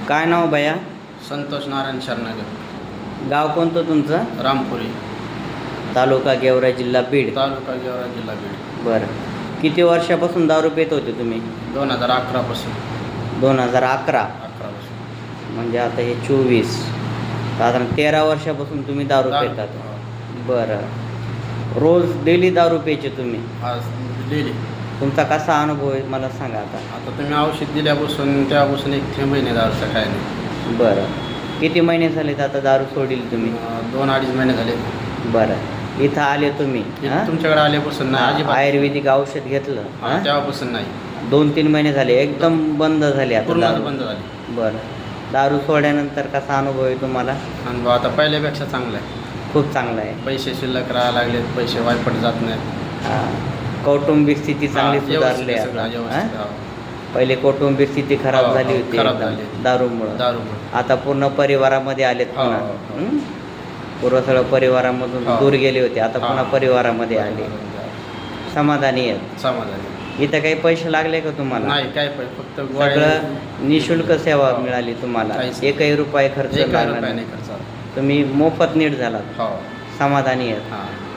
काय नाव भैया? संतोष नारायण शरणागत. गाव कोणतं तुमचं? रामपुरी, तालुका गेवराई, जिल्हा बीड. तालुका गेवरा, जिल्हा बीड. बरं. किती वर्षापासून दारू पित होते तुम्ही? 2011 पासून. 2011 पासून. म्हणजे आता हे 24, साधारण 13 वर्षापासून तुम्ही दारू पितात. बरं. रोज डेली दारू प्यायचे तुम्ही? आज दिली. तुमचा कसा अनुभव आहे मला सांगा आता. आता तुम्ही औषध दिल्यापासून तेव्हापासून एक 3 महिने दारूचं काय नाही. बरं. किती महिने झालेत आता दारू सोडील तुम्ही? 2-2.5 महिने झाले. बरं. इथं आले तुम्ही तुमच्याकडे आल्यापासून नाही अजिबात. आयुर्वेदिक औषध घेतलं? तेव्हापासून नाही. 2-3 महिने झाले एकदम बंद झाले आता पूर्ण दारू? बंद झाली. बरं. दारू सोडल्यानंतर कसा अनुभव आहे तुम्हाला? अनुभव आता पहिल्यापेक्षा चांगला आहे. खूप चांगला आहे. पैसे शिल्लक राहायला लागलेत, पैसे वायपट जात नाहीत. कौटुंबिक स्थिती चांगली सुधारली आहे आता. पहिले कौटुंबिक स्थिती खराब झाली होती दारूमुळं. आता पूर्ण परिवारामध्ये आलेत पुन्हा. पूर्व सगळं परिवारामधून दूर गेले होते, आता पुन्हा परिवारामध्ये आले. समाधानी आहेत? समाधानी. इथं काही पैसे लागले का तुम्हाला? नाही, काय फक्त सगळं निशुल्क सेवा मिळाली तुम्हाला, एकही रुपया खर्च लागला नाही. तुम्ही मोफत नीट झालात, समाधानी आहेत.